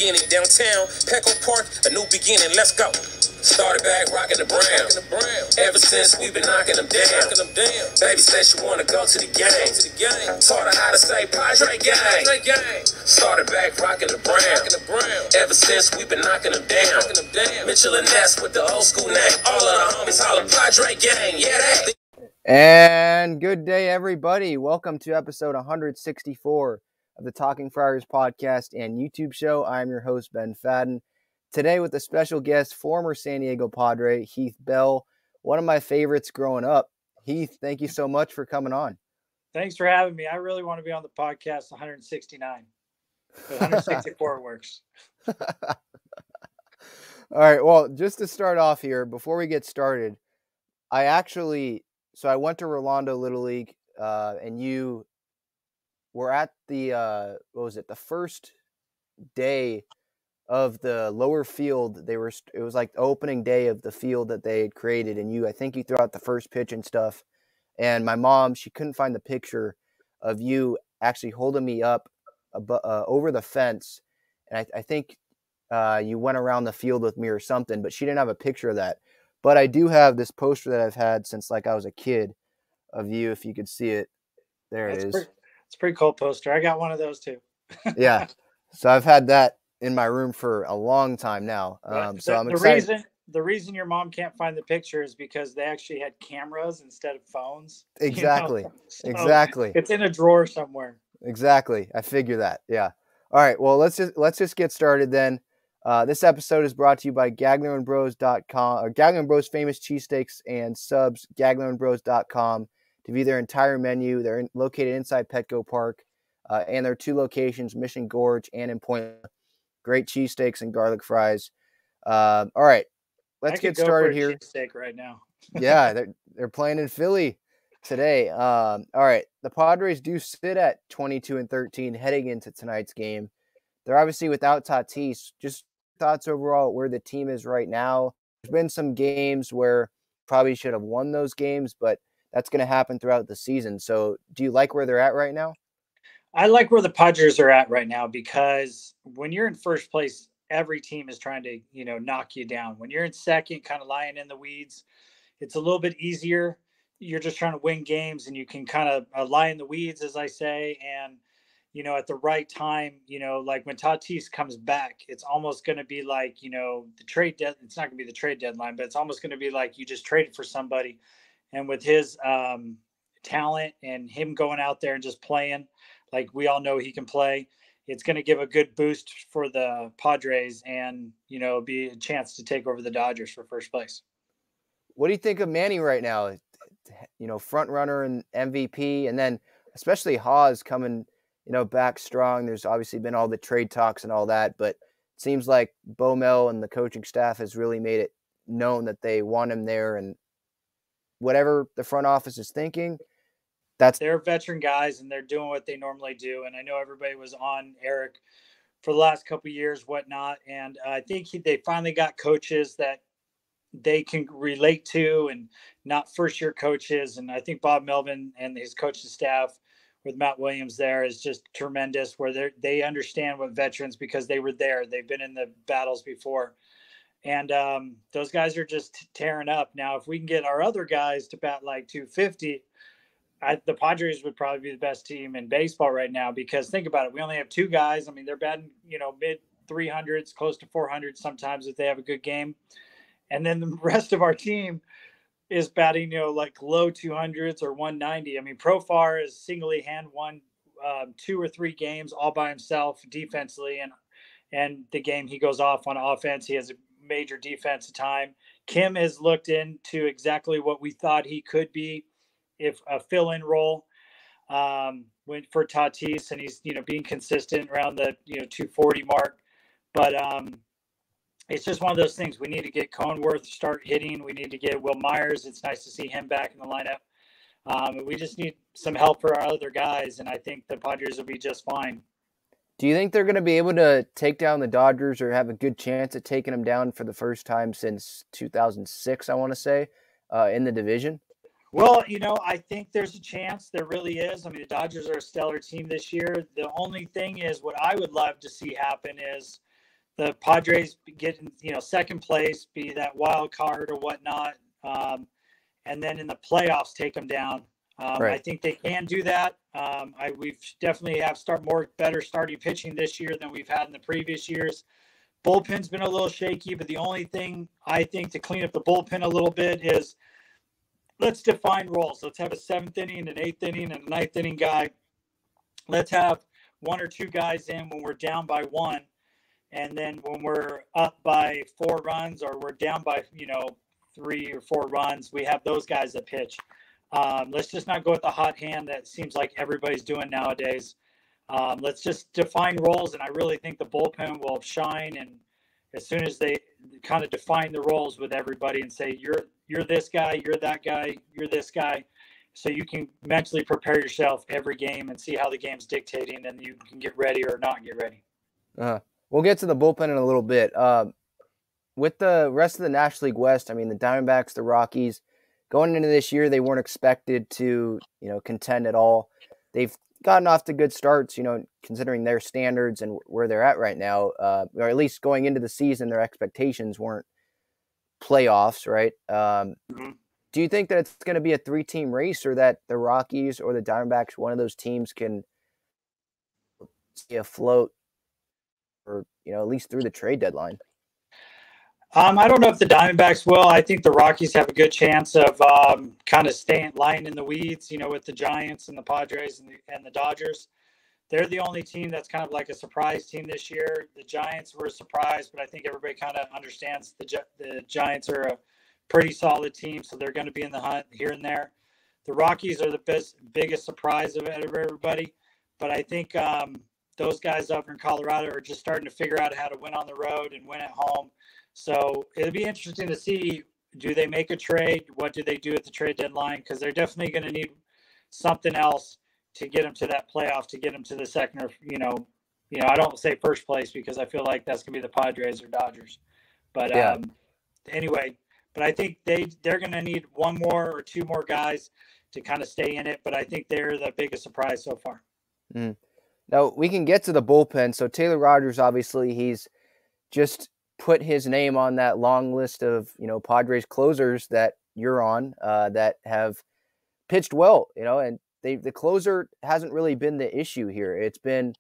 beginning. Downtown, Petco Park, a new beginning. Let's go. Started back rocking the brown. Ever since we've been knocking them down. Baby said she wanna go to the game. Taught her how to say Padres gang. Started back rocking the brown. Ever since we've been knocking them down. Mitchell and Ness with the old school name. All of the homies holler Padres gang. Yeah, that. And good day, everybody. Welcome to episode 164 of the Talking Friars podcast and YouTube show. I'm your host, Ben Fadden. Today with a special guest, former San Diego Padre, Heath Bell, one of my favorites growing up. Heath, thank you so much for coming on. Thanks for having me. I really want to be on the podcast 169. But 164 works. All right, well, just to start off here, before we get started, I went to Rolando Little League, and you were at the, the first day of the lower field. It was like the opening day of the field that they had created, and I think you threw out the first pitch and stuff. And my mom, she couldn't find the picture of you actually holding me up over the fence. And I think you went around the field with me or something, but she didn't have a picture of that. But I do have this poster that I've had since I was a kid of you, if you could see it. There it is. It's a pretty cool poster. I got one of those too. Yeah. So I've had that in my room for a long time now. So I'm excited. The reason your mom can't find the picture is because they actually had cameras instead of phones. Exactly. So exactly. It's in a drawer somewhere. Exactly. I figure that. Yeah. All right. Well, let's just get started then. This episode is brought to you by GAGLIONEBros.com, or Gaglione Bros famous cheesesteaks and subs, GAGLIONEBros.com, to view their entire menu. They're located inside Petco Park, and there are two locations, Mission Gorge and in Point. Great cheesesteaks and garlic fries. All right, let's get started here. Cheesesteak right now. Yeah, they're playing in Philly today. All right, the Padres do sit at 22-13 heading into tonight's game. They're obviously without Tatis. Just thoughts overall where the team is right now. There's been some games where probably should have won those games, but that's going to happen throughout the season. So do you like where they're at right now? I like where the Padres are at right now, because when you're in first place, every team is trying to, knock you down. When you're in second, kind of lying in the weeds, it's a little bit easier. You're just trying to win games, and you can kind of lie in the weeds, as I say, and at the right time, like when Tatis comes back, it's almost going to be like, the trade it's not going to be the trade deadline, but it's almost going to be like you just traded for somebody. And with his talent and him going out there and just playing like we all know he can play, it's going to give a good boost for the Padres and, be a chance to take over the Dodgers for first place. What do you think of Manny right now? Front runner and MVP, and then especially Haas coming back strong. There's obviously been all the trade talks and all that, but it seems like Bo Mel and the coaching staff has really made it known that they want him there, and whatever the front office is thinking, they're veteran guys and they're doing what they normally do. And I know everybody was on Eric for the last couple of years, whatnot. And I think they finally got coaches that they can relate to and not first year coaches. And I think Bob Melvin and his coaching staff with Matt Williams there is just tremendous, where they understand what veterans, because they were there. They've been in the battles before. And those guys are just tearing up. Now, if we can get our other guys to bat like 250, the Padres would probably be the best team in baseball right now, because think about it. We only have two guys. I mean, they're batting, mid 300s, close to 400 sometimes if they have a good game. And then the rest of our team is batting, like low 200s or 190. I mean, Profar is singly hand won 2 or 3 games all by himself defensively. And the game he goes off on offense, he has a major defensive time. Kim has looked into exactly what we thought he could be, if a fill-in role went for Tatis, and he's, being consistent around the, 240 mark. But it's just one of those things. We need to get Cohenworth start hitting. We need to get Will Myers. It's nice to see him back in the lineup. We just need some help for our other guys, and I think the Padres will be just fine. Do you think they're going to be able to take down the Dodgers, or have a good chance at taking them down for the first time since 2006, I want to say, in the division? Well, I think there's a chance. There really is. I mean, the Dodgers are a stellar team this year. The only thing is, what I would love to see happen is the Padres get, second place, be that wild card or whatnot, and then in the playoffs take them down. Right. I think they can do that. We've definitely have better starting pitching this year than we've had in the previous years. Bullpen's been a little shaky, but the only thing I think to clean up the bullpen a little bit is let's define roles. Let's have a 7th inning, an 8th inning, and a 9th inning guy. Let's have 1 or 2 guys in when we're down by 1. And then when we're up by 4 runs or we're down by, 3 or 4 runs, we have those guys that pitch. Let's just not go with the hot hand that seems like everybody's doing nowadays. Let's just define roles, and I really think the bullpen will shine. And as soon as they kind of define the roles with everybody and say, you're this guy, you're that guy, you're this guy, so you can mentally prepare yourself every game and see how the game's dictating, and you can get ready or not get ready. We'll get to the bullpen in a little bit. With the rest of the National League West, I mean, the Diamondbacks, the Rockies, going into this year, they weren't expected to, contend at all. They've gotten off to good starts, considering their standards and where they're at right now, or at least going into the season, their expectations weren't playoffs, right? Do you think that it's going to be a 3-team race, or that the Rockies or the Diamondbacks, one of those teams, can stay afloat, or, at least through the trade deadline? I don't know if the Diamondbacks will. I think the Rockies have a good chance of kind of lying in the weeds, with the Giants and the Padres and the Dodgers. They're the only team that's kind of like a surprise team this year. The Giants were a surprise, but I think everybody kind of understands the Giants are a pretty solid team, so they're going to be in the hunt here and there. The Rockies are the biggest surprise of everybody, but I think those guys up in Colorado are just starting to figure out how to win on the road and win at home. So it'll be interesting to see, do they make a trade? What do they do at the trade deadline? Because they're definitely going to need something else to get them to that playoff, to get them to the second, or, I don't say first place because I feel like that's going to be the Padres or Dodgers. But anyway, but I think they're going to need 1 more or 2 more guys to kind of stay in it. But I think they're the biggest surprise so far. Now, we can get to the bullpen. So Taylor Rogers, obviously, he's just put his name on that long list of, Padres closers that you're on, that have pitched well, and the closer hasn't really been the issue here. It's been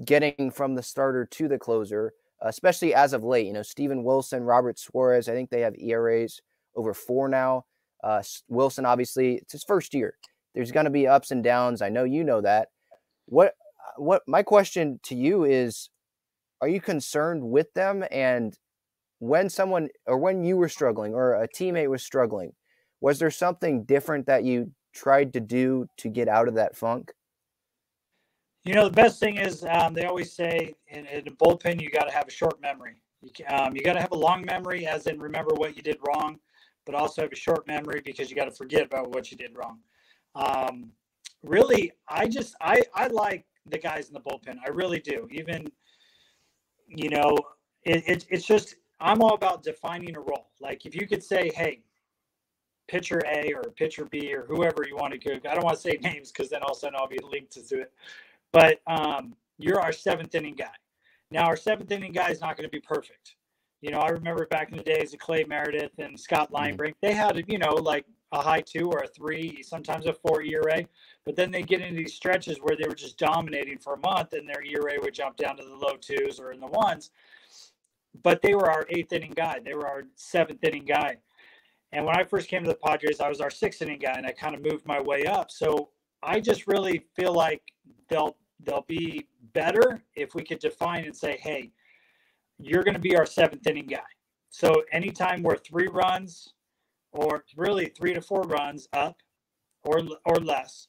getting from the starter to the closer, especially as of late. Steven Wilson, Robert Suarez, I think they have ERAs over 4 now. Wilson, obviously, it's his first year. There's going to be ups and downs. I know you know that. What my question to you is, are you concerned with them? And when you were struggling or a teammate was struggling, was there something different that you tried to do to get out of that funk? The best thing is they always say in a bullpen, you got to have a short memory. You got to have a long memory, as in remember what you did wrong, but also have a short memory because you got to forget about what you did wrong. Really, I like the guys in the bullpen. I really do. Even, it's just, I'm all about defining a role. Like if you could say, hey, pitcher A or pitcher B or whoever you want to go, I don't want to say names because then all of a sudden I'll be linked to it. But you're our 7th inning guy. Now, our 7th inning guy is not going to be perfect. I remember back in the days of Clay Meredith and Scott Linebrink, they had, like a high 2 or a 3, sometimes a 4 ERA. But then they get into these stretches where they were just dominating for a month and their ERA would jump down to the low 2s or in the 1s. But they were our 8th inning guy. They were our 7th inning guy. And when I first came to the Padres, I was our 6th inning guy, and I kind of moved my way up. So I just really feel like they'll be better if we could define and say, hey, you're going to be our 7th inning guy. So anytime we're 3 runs or really 3 to 4 runs up or less,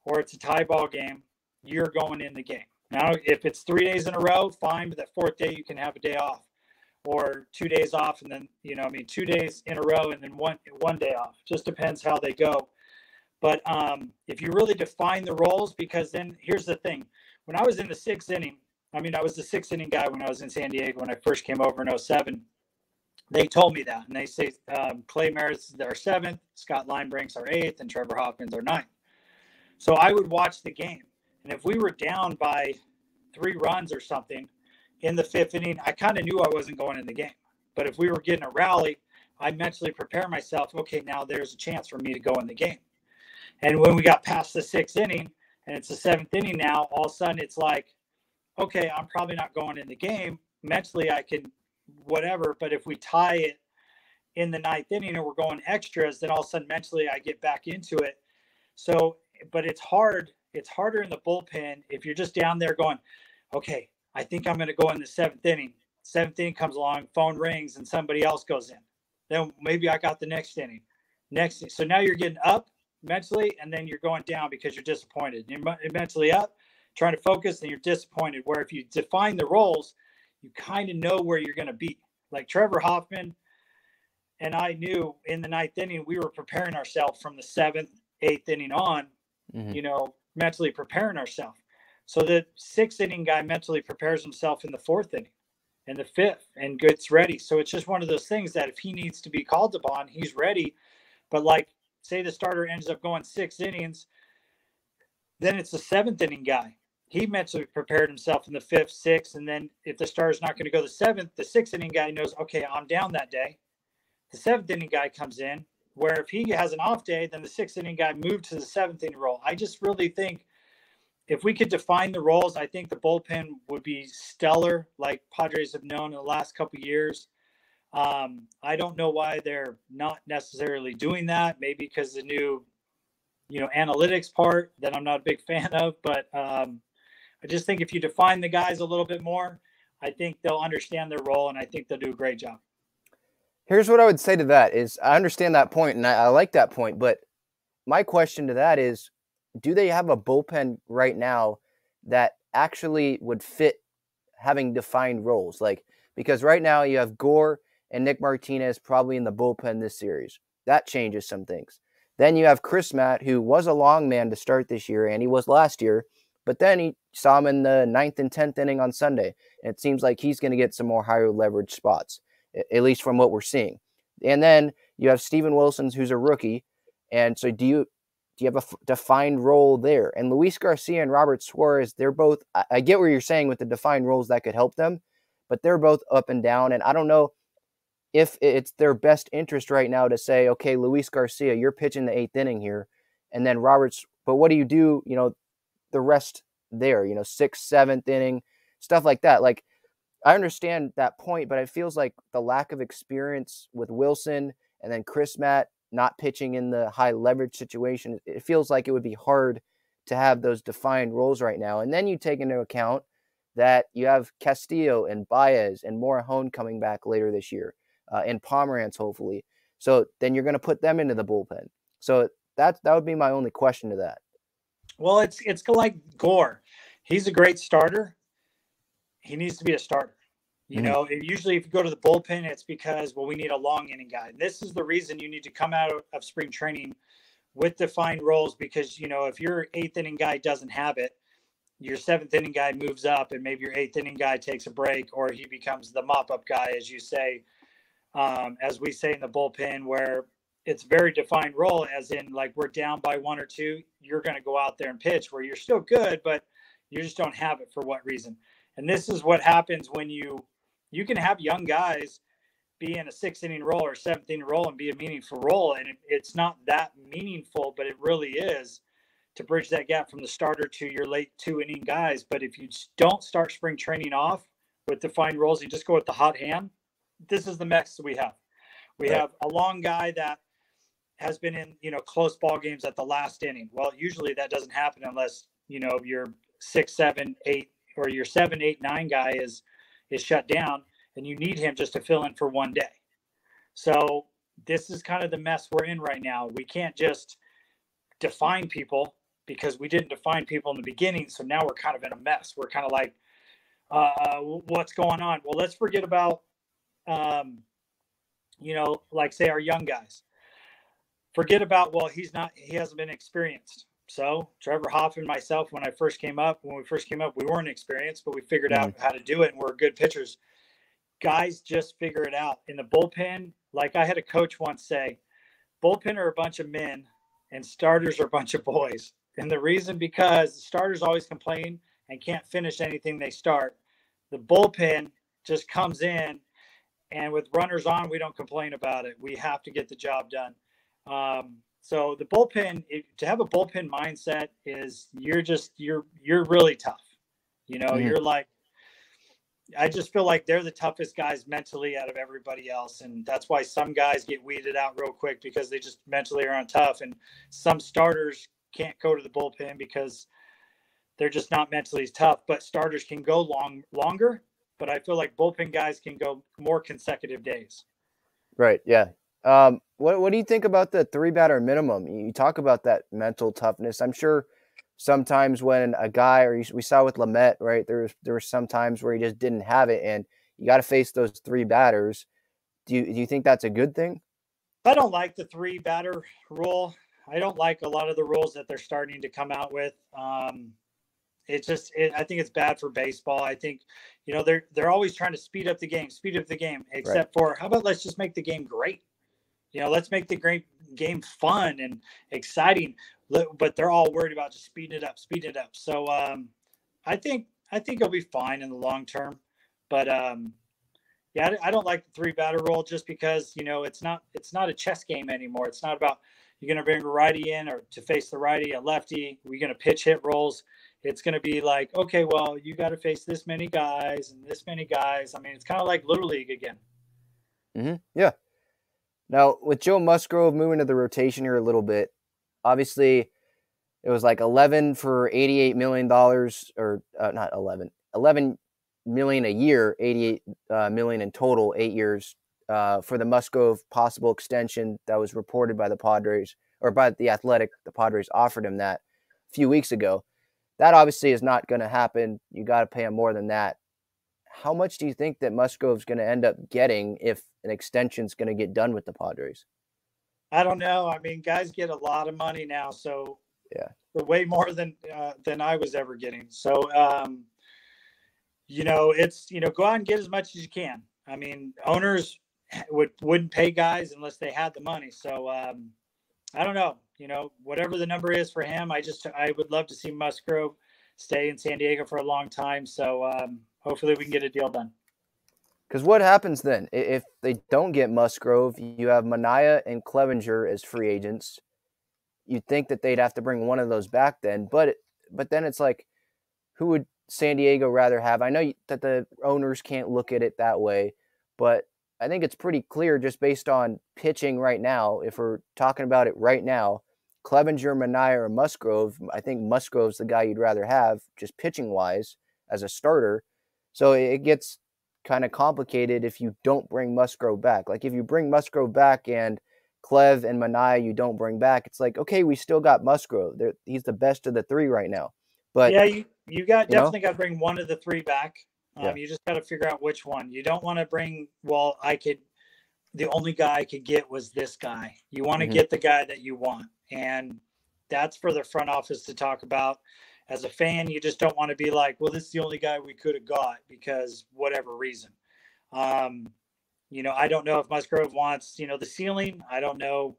or it's a tie ball game, you're going in the game. Now, if it's 3 days in a row, fine, but that 4th day you can have a day off, or 2 days off, and then 2 days in a row and then one day off. Just depends how they go. But if you really define the roles, because then here's the thing: when I was in the 6th inning, I was the 6th inning guy when I was in San Diego when I first came over in 2007. They told me that, and they say Clay Meredith's our 7th, Scott Linebrink's our 8th, and Trevor Hoffman's our 9th. So I would watch the game, and if we were down by 3 runs or something, in the 5th inning, I kind of knew I wasn't going in the game. But if we were getting a rally, I mentally prepare myself, okay, now there's a chance for me to go in the game. And when we got past the 6th inning and it's the 7th inning now, all of a sudden it's like, okay, I'm probably not going in the game. Mentally, I can whatever. But if we tie it in the 9th inning and we're going extras, then all of a sudden mentally I get back into it. So, but it's hard. It's harder in the bullpen if you're just down there going, okay, I think I'm going to go in the 7th inning. 7th inning comes along, phone rings, and somebody else goes in. Then maybe I got the next inning. So now you're getting up mentally, and then you're going down because you're disappointed. You're mentally up, trying to focus, and you're disappointed. Where if you define the roles, you kind of know where you're going to be. Like Trevor Hoffman and I knew in the 9th inning, we were preparing ourselves from the 7th, 8th inning on, mentally preparing ourselves. So the 6th inning guy mentally prepares himself in the 4th inning and the 5th and gets ready. So it's just one of those things that if he needs to be called upon, he's ready. But like, say the starter ends up going 6 innings, then it's the 7th inning guy. He mentally prepared himself in the 5th, 6th, and then if the starter's not going to go the 7th, the 6th inning guy knows, okay, I'm down that day. The 7th inning guy comes in, where if he has an off day, then the 6th inning guy moved to the 7th inning role. I just really think if we could define the roles, I think the bullpen would be stellar, like Padres have known in the last couple of years. I don't know why they're not necessarily doing that. Maybe because the new, analytics part that I'm not a big fan of. But I just think if you define the guys a little bit more, I think they'll understand their role, and I think they'll do a great job. Here's what I would say to that is I understand that point, and I like that point. But my question to that is, do they have a bullpen right now that actually would fit having defined roles? Like, because right now you have Gore and Nick Martinez probably in the bullpen this series. That changes some things. Then you have Chris Matt, who was a long man to start this year, and he was last year, but then he saw him in the 9th and 10th inning on Sunday, and it seems like he's going to get some more higher leverage spots, at least from what we're seeing. And then you have Steven Wilson, who's a rookie, and so do you have a defined role there? And Luis Garcia and Robert Suarez, they're both, I get what you're saying with the defined roles that could help them, but they're both up and down, and I don't know if it's their best interest right now to say, okay, Luis Garcia, you're pitching the 8th inning here, and then but what do you do, the rest there, 6th, 7th inning, stuff like that. Like, I understand that point, but it feels like the lack of experience with Wilson and then Chris Matt not pitching in the high leverage situation, it feels like it would be hard to have those defined roles right now. And then you take into account that you have Castillo and Baez and Morajón coming back later this year, and Pomerantz hopefully. So then you're going to put them into the bullpen. So that would be my only question to that. Well, it's like Gore. He's a great starter. He needs to be a starter. Usually if you go to the bullpen, it's because, we need a long inning guy. This is the reason you need to come out of spring training with defined roles, because, if your 8th inning guy doesn't have it, your 7th inning guy moves up, and maybe your 8th inning guy takes a break, or he becomes the mop-up guy, as you say, as we say in the bullpen, where it's very defined role, as in, like, we're down by 1 or 2, you're going to go out there and pitch, where you're still good, but you just don't have it for what reason. And this is what happens when you can have young guys be in a 6th inning role or 7th inning role and be a meaningful role. And it's not that meaningful, but it really is, to bridge that gap from the starter to your late 2 inning guys. But if you don't start spring training off with defined roles, you just go with the hot hand, this is the mess we have. We have a long guy that has been in, close ball games at the last inning. Well, usually that doesn't happen unless, your 6, 7, 8, or your 7, 8, 9 guy is shut down, and you need him just to fill in for one day. So this is kind of the mess we're in right now. We can't just define people, because we didn't define people in the beginning. So now we're kind of in a mess. We're kind of like, what's going on? Well, let's forget about, like, say, our young guys. Forget about, he hasn't been experienced. So Trevor, Hoffman, myself, when we first came up, we weren't experienced, but we figured out how to do it, and we're good pitchers. Guys just figure it out. In the bullpen, like I had a coach once say, bullpen are a bunch of men and starters are a bunch of boys. And the reason, because the starters always complain and can't finish anything they start. The bullpen just comes in, and with runners on, we don't complain about it. We have to get the job done. So the bullpen, to have a bullpen mindset is you're really tough. You're like, I just feel like they're the toughest guys mentally out of everybody else. And that's why some guys get weeded out real quick because they just mentally aren't tough. And some starters can't go to the bullpen because they're just not mentally tough, but starters can go longer. But I feel like bullpen guys can go more consecutive days. Right. Yeah. What do you think about the 3-batter minimum? You talk about that mental toughness. I'm sure sometimes when a guy, or we saw with Lamet, right, there were some times where he just didn't have it, and you got to face those 3 batters. Do you think that's a good thing? I don't like the 3-batter rule. I don't like a lot of the rules that they're starting to come out with. I think it's bad for baseball. I think, they're always trying to speed up the game, except for, how about let's just make the game great? Let's make the game fun and exciting, but they're all worried about just speeding it up. So I think it'll be fine in the long term, but yeah, I don't like the 3-batter rule just because, it's not a chess game anymore. It's not about, you're going to bring a righty in or to face the righty, a lefty. We're going to pitch hit rolls. It's going to be like, okay, well, you got to face this many guys and this many guys. I mean, it's kind of like Little League again. Mm-hmm. Yeah. Now, with Joe Musgrove moving to the rotation here a little bit, obviously it was like 11 for $88 million, or not 11 million a year, 88 million in total, 8 years for the Musgrove possible extension that was reported by the Padres, or by The Athletic. The Padres offered him that a few weeks ago. That obviously is not going to happen. You got to pay him more than that. How much do you think that Musgrove's going to end up getting if an extension's going to get done with the Padres? I don't know. I mean, guys get a lot of money now, so yeah, way more than I was ever getting. So, it's go out and get as much as you can. I mean, owners wouldn't pay guys unless they had the money. So, I don't know. Whatever the number is for him, I would love to see Musgrove stay in San Diego for a long time. So, hopefully we can get a deal done. Because what happens then? If they don't get Musgrove, you have Manaea and Clevenger as free agents. You'd think that they'd have to bring one of those back then. But then it's like, who would San Diego rather have? I know that the owners can't look at it that way, but I think it's pretty clear just based on pitching right now. If we're talking about it right now, Clevenger, Manaea, or Musgrove, I think Musgrove's the guy you'd rather have just pitching-wise as a starter. So it gets kind of complicated if you don't bring Musgrove back. Like if you bring Musgrove back and Clev and Manaea you don't bring back, it's like, okay, we still got Musgrove. He's the best of the 3 right now. But yeah, you definitely got to bring one of the 3 back. Yeah. You just got to figure out which one. You don't want to bring, the only guy I could get was this guy. You want to get the guy that you want. And that's for the front office to talk about. As a fan, you just don't want to be like, well, this is the only guy we could have got because whatever reason. I don't know if Musgrove wants, the ceiling. I don't know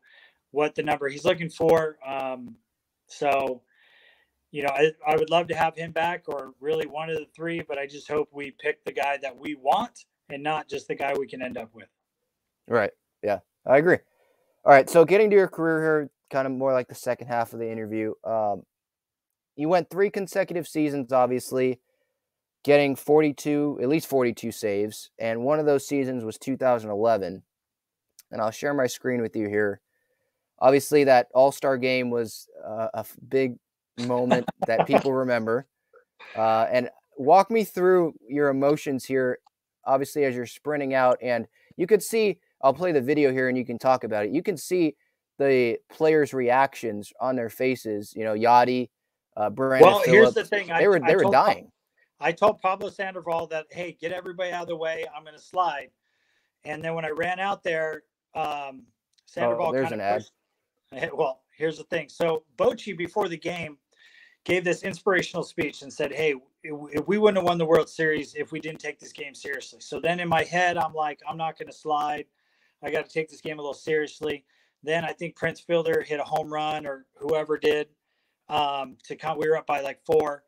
what the number he's looking for. So, I would love to have him back, or really one of the 3, but I just hope we pick the guy that we want and not just the guy we can end up with. Right. Yeah, I agree. All right. So getting to your career here, kind of more like the second half of the interview. You went 3 consecutive seasons, obviously, getting at least 42 saves. And one of those seasons was 2011. And I'll share my screen with you here. Obviously, that AllStar Game was a big moment that people remember. And walk me through your emotions here, obviously, as you're sprinting out. And you could see, I'll play the video here and you can talk about it. You can see the players' reactions on their faces. Yachty, Brandon Phillips. Here's the thing. They were dying. I told Pablo Sandoval that, hey, get everybody out of the way. I'm going to slide. And then when I ran out there, Sandoval there's an ad. Well, here's the thing. So Bochy, before the game, gave this inspirational speech and said, hey, if we wouldn't have won the World Series if we didn't take this game seriously. So then in my head, I'm like, I'm not going to slide. I got to take this game a little seriously. Then I think Prince Fielder hit a home run, or whoever did, we were up by like 4.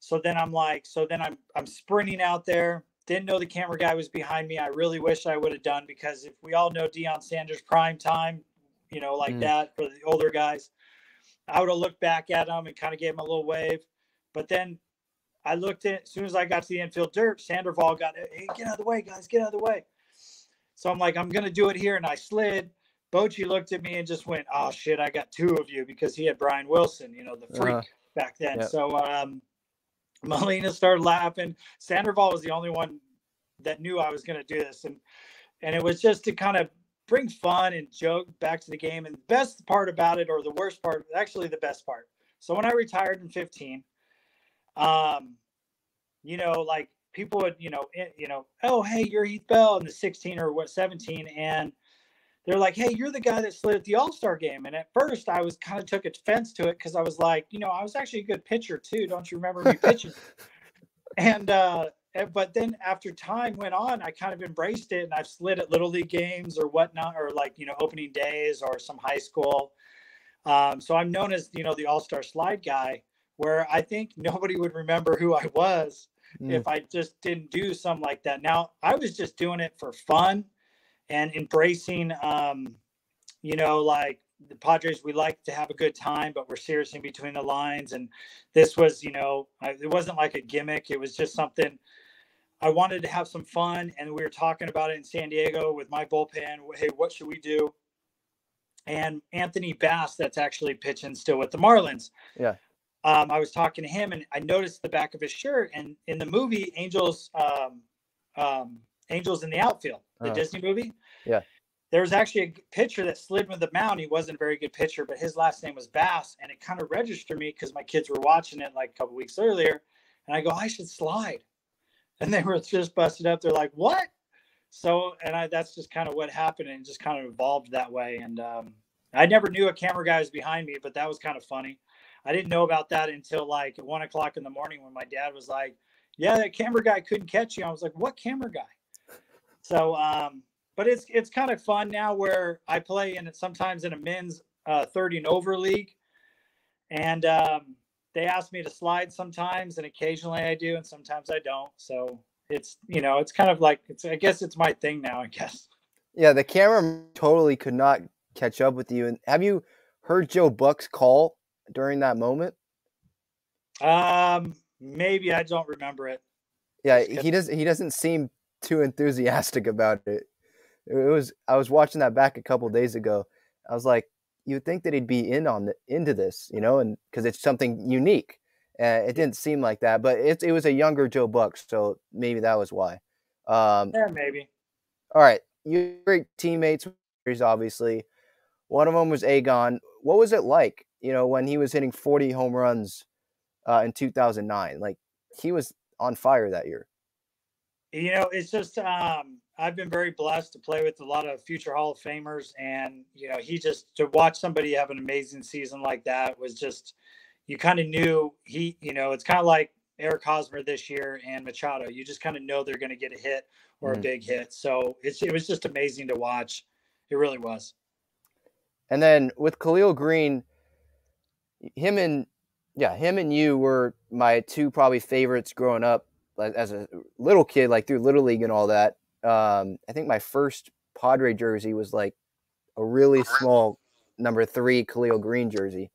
So then I'm sprinting out there. Didn't know the camera guy was behind me. I really wish I would have done, because if we all know Deion Sanders prime time, that for the older guys, I would have looked back at him and kind of gave him a little wave. But then I looked at, as soon as I got to the infield dirt, Sandoval got, hey, get out of the way, guys, get out of the way. So I'm like, I'm going to do it here. And I slid. Bochy looked at me and just went, oh, shit, I got two of you, because he had Brian Wilson, the freak back then. Yep. So Molina started laughing. Sandoval was the only one that knew I was going to do this. And it was just to kind of bring fun and joke back to the game. And the best part about it, or the worst part, actually the best part. So when I retired in 15, like people would, oh, hey, you're Heath Bell in the 16 or 17. And they're like, hey, you're the guy that slid at the AllStar game. And at first I was kind of took offense to it, because I was like, I was actually a good pitcher too. Don't you remember me pitching? But then after time went on, I kind of embraced it, and I've slid at Little League games or whatnot, or opening days or some high school. So I'm known as, the AllStar slide guy, where I think nobody would remember who I was if I just didn't do something like that. Now, I was just doing it for fun and embracing, like the Padres, we like to have a good time, but we're serious in between the lines. And this was, it wasn't like a gimmick. It was just something I wanted to have some fun. And we were talking about it in San Diego with my bullpen. Hey, what should we do? And Anthony Bass, that's actually pitching still with the Marlins. Yeah. I was talking to him, and I noticed the back of his shirt, and in the movie Angels in the Outfield, the Disney movie. Yeah. There was actually a pitcher that slid with the mound. He wasn't a very good pitcher, but his last name was Bass. And it kind of registered me, because my kids were watching it like a couple weeks earlier. And I go, I should slide. And they were just busted up. They're like, what? So, that's just kind of what happened, and just kind of evolved that way. And I never knew a camera guy was behind me, but that was kind of funny. I didn't know about that until like 1 o'clock in the morning, when my dad was like, yeah, that camera guy couldn't catch you. I was like, what camera guy? So, but it's kind of fun now, where I play sometimes in a men's 30 and over league. And they ask me to slide sometimes, and occasionally I do, and sometimes I don't. So it's, it's kind of like, I guess it's my thing now, I guess. Yeah. The camera totally could not catch up with you. And have you heard Joe Buck's call during that moment? Maybe, I don't remember it. Yeah. He doesn't seem too enthusiastic about it. I was watching that back a couple days ago. I was like, you would think that he'd be into this, and because it's something unique. It didn't seem like that, but it was a younger Joe Buck, so maybe that was why. Yeah, maybe. All right, you great teammates, obviously. One of them was Agon. What was it like, when he was hitting 40 home runs in 2009? Like, he was on fire that year. It's just I've been very blessed to play with a lot of future Hall of Famers, and to watch somebody have an amazing season like that was just, you kind of knew it's kind of like Eric Hosmer this year and Machado. You just kind of know they're going to get a hit or a big hit. So it was just amazing to watch. It really was. And then with Khalil Greene, him and you were my two probably favorites growing up, as a little kid, like through Little League and all that. I think my first Padre jersey was like a really small number 3 Khalil Greene jersey.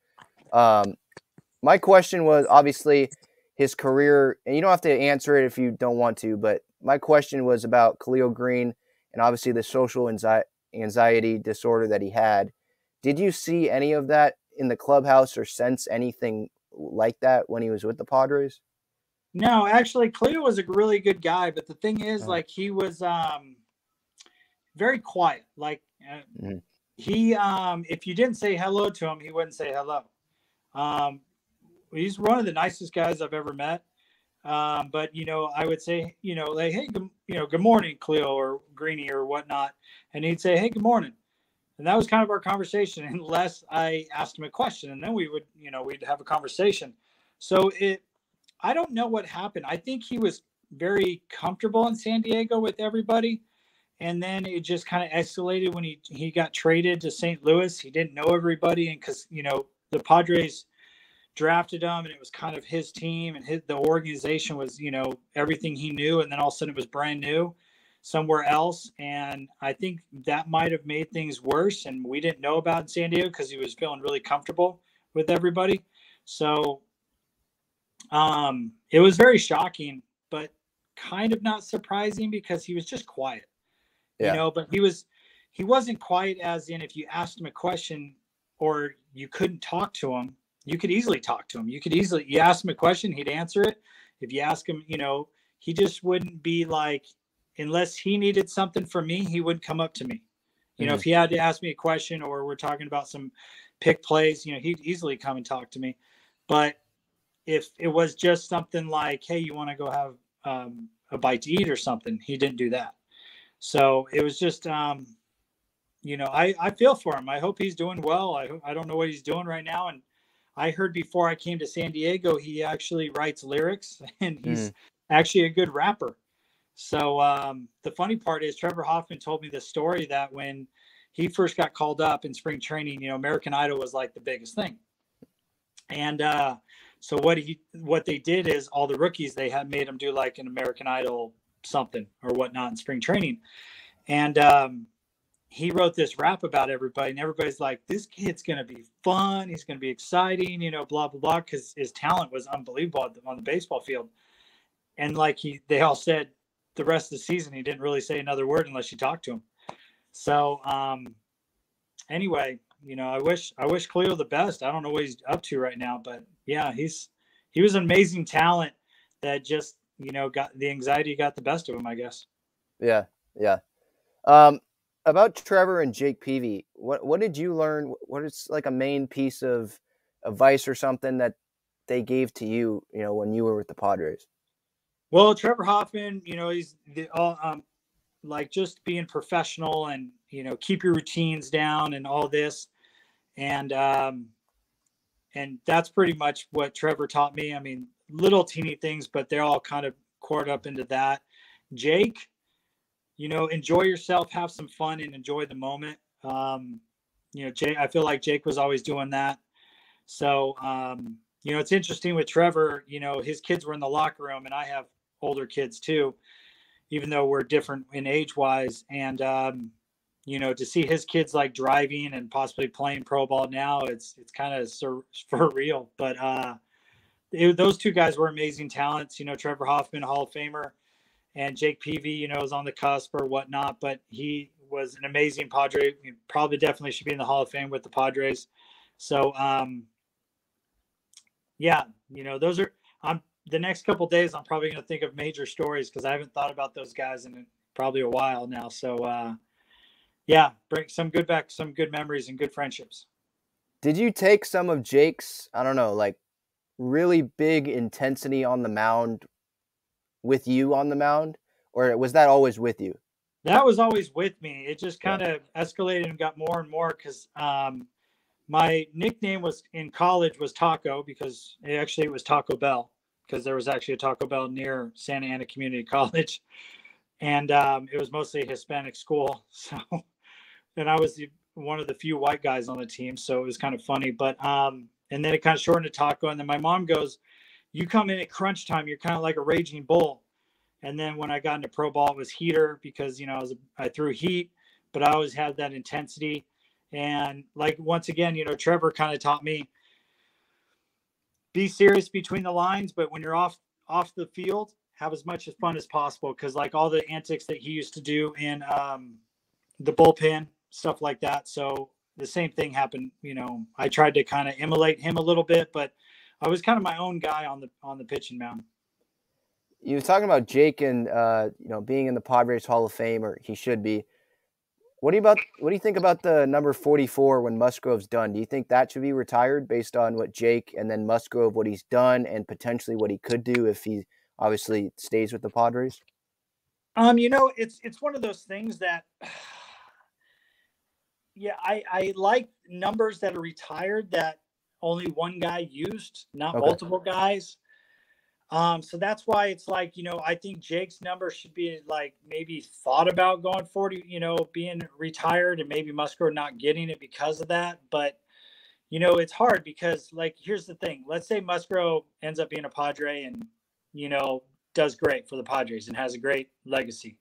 My question was obviously his career, and you don't have to answer it if you don't want to, but my question was about Khalil Greene and obviously the social anxiety disorder that he had. Did you see any of that in the clubhouse or sense anything like that when he was with the Padres? No, actually, Khalil was a really good guy, but the thing is, like, he was very quiet. Like, he, if you didn't say hello to him, he wouldn't say hello. He's one of the nicest guys I've ever met. But, I would say, like, hey, good morning, Khalil or Greenie or whatnot. And he'd say, hey, good morning. And that was kind of our conversation, unless I asked him a question, and then we would, we'd have a conversation. So I don't know what happened. I think he was very comfortable in San Diego with everybody. And then it just kind of escalated when he got traded to St. Louis. He didn't know everybody. And because, the Padres drafted him, and it was kind of his team, and the organization was, everything he knew, and then all of a sudden it was brand new somewhere else. And I think that might have made things worse, and we didn't know about in San Diego because he was feeling really comfortable with everybody. So it was very shocking, but kind of not surprising because he was just quiet, but he wasn't quiet as in if you asked him a question or you couldn't talk to him, you could easily talk to him. You ask him a question, he'd answer it. If you ask him, he just wouldn't be like, unless he needed something from me, he wouldn't come up to me. If he had to ask me a question or we're talking about some pick plays, he'd easily come and talk to me. But if it was just something like, hey, you want to go have a bite to eat or something, he didn't do that. So it was just, I feel for him. I hope he's doing well. I don't know what he's doing right now. And I heard before I came to San Diego, he actually writes lyrics and he's actually a good rapper. So the funny part is Trevor Hoffman told me this story that when he first got called up in spring training, American Idol was like the biggest thing. And so what they did is all the rookies, they had made them do like an American Idol something or whatnot in spring training. And he wrote this rap about everybody, and everybody's like, this kid's going to be fun. He's going to be exciting, blah, blah, blah. Cause his talent was unbelievable on the baseball field. And like they all said the rest of the season, he didn't really say another word unless you talked to him. So anyway, I wish Khalil the best. I don't know what he's up to right now, but yeah, he was an amazing talent that just, got the anxiety got the best of him, I guess. Yeah. Yeah. About Trevor and Jake Peavy, what did you learn? What is like a main piece of advice or something that they gave to you, when you were with the Padres? Well, Trevor Hoffman, he's like just being professional and, keep your routines down and all this. And that's pretty much what Trevor taught me. I mean, little teeny things, but they're all kind of caught up into that. Jake, enjoy yourself, have some fun and enjoy the moment. Jake, I feel like Jake was always doing that. So, it's interesting with Trevor, his kids were in the locker room and I have older kids too, even though we're different in age wise. And, to see his kids like driving and possibly playing pro ball now, it's kind of for real. But those two guys were amazing talents. Trevor Hoffman, Hall of Famer, and Jake Peavy, is on the cusp or whatnot. But he was an amazing Padre. He probably definitely should be in the Hall of Fame with the Padres. So, those are. The next couple of days, I'm probably going to think of major stories because I haven't thought about those guys in probably a while now. So, bring some good memories and good friendships. Did you take some of Jake's, I don't know, like really big intensity on the mound with you on the mound, or was that always with you? That was always with me. It just kind of escalated and got more and more because my nickname was in college was Taco because it was Taco Bell. Because there was actually a Taco Bell near Santa Ana Community College. And it was mostly a Hispanic school. So, and I was one of the few white guys on the team. So it was kind of funny. But, and then it kind of shortened to Taco. And then my mom goes, you come in at crunch time, you're kind of like a raging bull. And then when I got into pro ball, it was heater because, I threw heat, but I always had that intensity. And like, once again, Trevor kind of taught me, be serious between the lines, but when you're off the field, have as much fun as possible. Cause like all the antics that he used to do in the bullpen, stuff like that. So the same thing happened. I tried to kind of emulate him a little bit, but I was kind of my own guy on the pitching mound. You were talking about Jake and being in the Padres Hall of Fame, or he should be. What do you think about the number 44 when Musgrove's done? Do you think that should be retired based on what Jake and then Musgrove, what he's done and potentially what he could do if he obviously stays with the Padres? It's one of those things that, I like numbers that are retired that only one guy used, not multiple guys. So that's why it's like, I think Jake's number should be like maybe thought about going 40, being retired and maybe Musgrove not getting it because of that. But, it's hard because, like, here's the thing. Let's say Musgrove ends up being a Padre and, does great for the Padres and has a great legacy.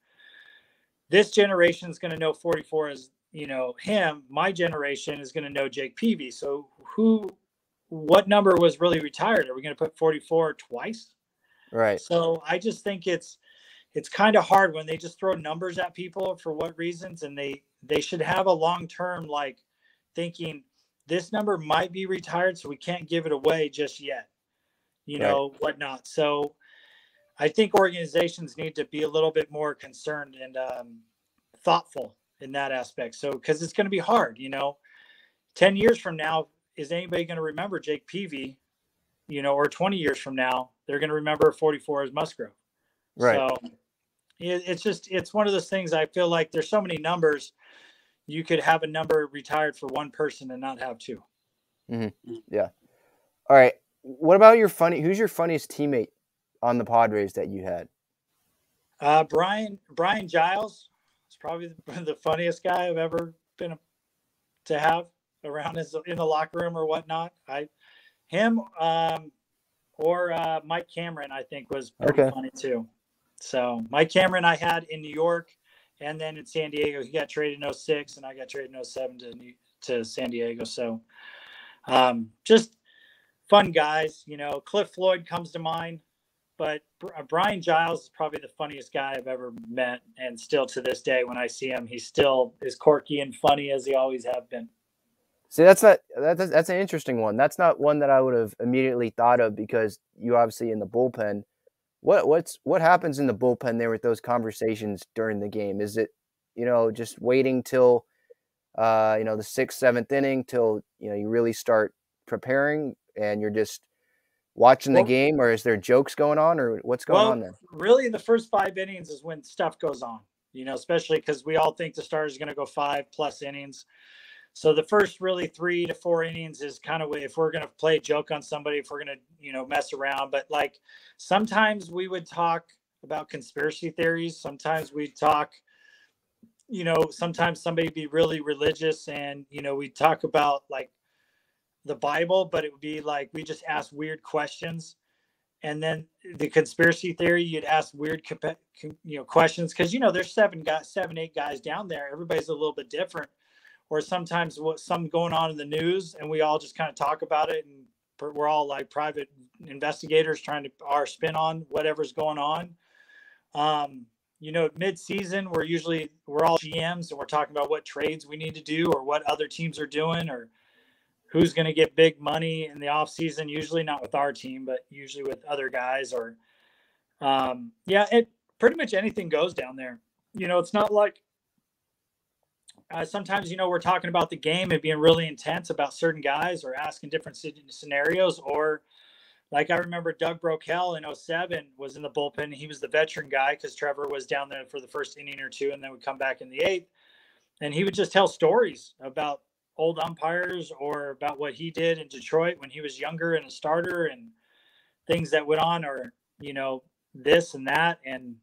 This generation is going to know 44 as, him. My generation is going to know Jake Peavy. So what number was really retired? Are we going to put 44 twice? Right. So I just think it's kind of hard when they just throw numbers at people for what reasons. And they should have a long-term, like, thinking this number might be retired, so we can't give it away just yet, whatnot. So I think organizations need to be a little bit more concerned and thoughtful in that aspect. So, because it's going to be hard, 10 years from now, is anybody going to remember Jake Peavy, or 20 years from now, they're going to remember 44 as Musgrove. Right. So it's one of those things. I feel like there's so many numbers. You could have a number retired for one person and not have two. Mm-hmm. Yeah. All right. What about who's your funniest teammate on the Padres that you had? Brian Giles is probably the funniest guy I've ever been to have around in the locker room or whatnot. Or Mike Cameron, I think, was pretty funny too. So Mike Cameron I had in New York, and then in San Diego. He got traded in 06, and I got traded in 07 to San Diego. So just fun guys. Cliff Floyd comes to mind, but Brian Giles is probably the funniest guy I've ever met, and still to this day when I see him, he's still as quirky and funny as he always have been. See, that's an interesting one. That's not one that I would have immediately thought of, because you obviously in the bullpen. What happens in the bullpen there with those conversations during the game? Is it, just waiting till, the 6th, 7th inning till, you really start preparing and you're just watching the game, or is there jokes going on, or what's going on there? Really, the first 5 innings is when stuff goes on, especially because we all think the starter is going to go 5+ innings. So the first really 3 to 4 innings is kind of if we're going to play a joke on somebody, if we're going to, mess around. But like sometimes we would talk about conspiracy theories. Sometimes we talk, sometimes somebody would be really religious and, we talk about like the Bible, but it would be like we just ask weird questions. And then the conspiracy theory, you'd ask weird, questions because, there's 7, 8 guys down there. Everybody's a little bit different. Or sometimes something going on in the news and we all just kind of talk about it, and we're all like private investigators trying to our spin on whatever's going on. Mid-season, we're all GMs and we're talking about what trades we need to do or what other teams are doing or who's going to get big money in the off season, usually not with our team, but usually with other guys or it pretty much anything goes down there. It's not like, sometimes, we're talking about the game and being really intense about certain guys or asking different scenarios. Or like I remember Doug Broquel in 07 was in the bullpen. He was the veteran guy because Trevor was down there for the first inning or two and then would come back in the 8th. And he would just tell stories about old umpires or about what he did in Detroit when he was younger and a starter and things that went on or, this and that. And,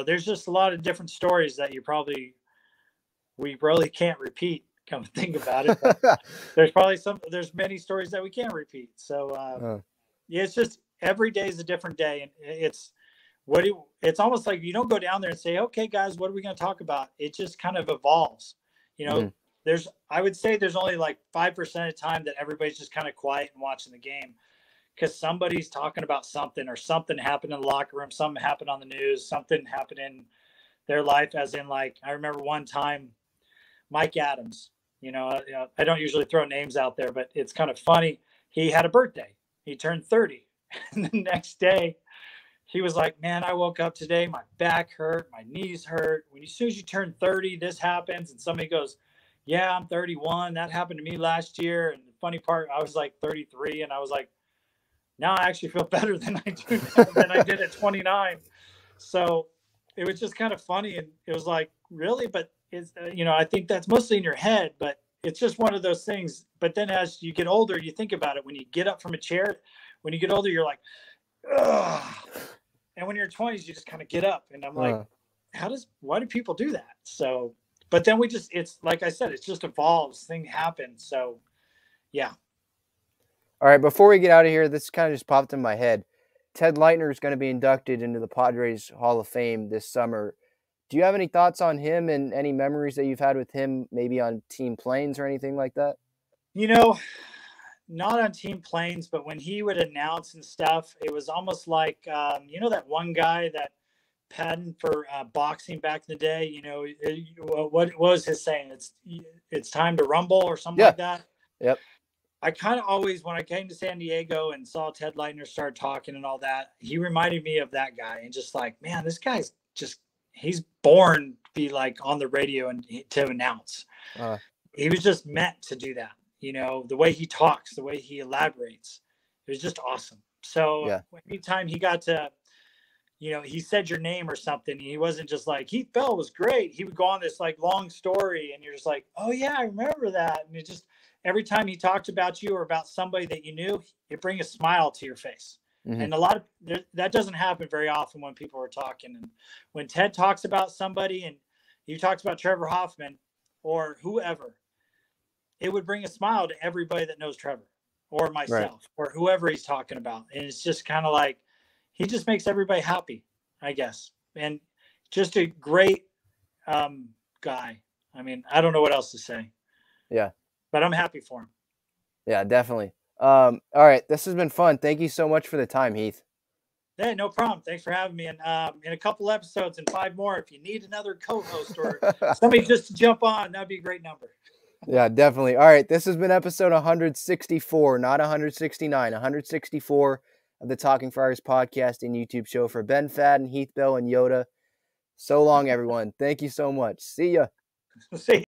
there's just a lot of different stories that we really can't repeat. Come to think about it. There's many stories that we can't repeat. So it's just every day is a different day. And it's almost like you don't go down there and say, okay, guys, what are we going to talk about? It just kind of evolves. I would say there's only like 5% of the time that everybody's just kind of quiet and watching the game because somebody's talking about something or something happened in the locker room. Something happened on the news, something happened in their life. As in like, I remember one time, Mike Adams, I don't usually throw names out there, but it's kind of funny. He had a birthday. He turned 30. And the next day he was like, man, I woke up today. My back hurt. My knees hurt. As soon as you turn 30, this happens. And somebody goes, yeah, I'm 31. That happened to me last year. And the funny part, I was like 33. And I was like, now I actually feel better than I do now than I did at 29. So it was just kind of funny. And it was like, really? But it's, I think that's mostly in your head, but it's just one of those things. But then as you get older, you think about it. When you get up from a chair, when you get older, you're like, ugh. And when you're 20s, you just kind of get up. And I'm like, why do people do that? So, but then it's like I said, it just evolves. Things happen. So, yeah, All right, before we get out of here, this kind of just popped in my head. Ted Lightner is going to be inducted into the Padres Hall of Fame this summer. Do you have any thoughts on him and any memories that you've had with him, maybe on team planes or anything like that? Not on team planes, but when he would announce and stuff, it was almost like, that one guy that Fadden for boxing back in the day, what was his saying? It's time to rumble or something like that. Yep. I kind of always, when I came to San Diego and saw Ted Lightner start talking and all that, he reminded me of that guy. And just like, man, this guy's he's born to be like on the radio and to announce. He was just meant to do that. The way he talks, the way he elaborates, it was just awesome. So anytime he got to, he said your name or something, he wasn't just like, Heath Bell was great. He would go on this like long story and you're just like, oh yeah, I remember that. And it just, every time he talked about you or about somebody that you knew, it bring a smile to your face. Mm-hmm. And that doesn't happen very often when people are talking. And when Ted talks about somebody and he talks about Trevor Hoffman or whoever, it would bring a smile to everybody that knows Trevor or myself or whoever he's talking about. And it's just kind of like, he just makes everybody happy, I guess. And just a great guy. I mean, I don't know what else to say. Yeah. But I'm happy for him. Yeah, definitely. All right. This has been fun. Thank you so much for the time, Heath. Yeah, no problem. Thanks for having me. And in a couple episodes and 5 more, if you need another co-host or somebody just to jump on, that'd be a great number. Yeah, definitely. All right. This has been episode 164, not 169, 164 of the Talking Friars podcast and YouTube show for Ben Fadden, Heath Bell, and Yoda. So long, everyone. Thank you so much. See ya. See ya.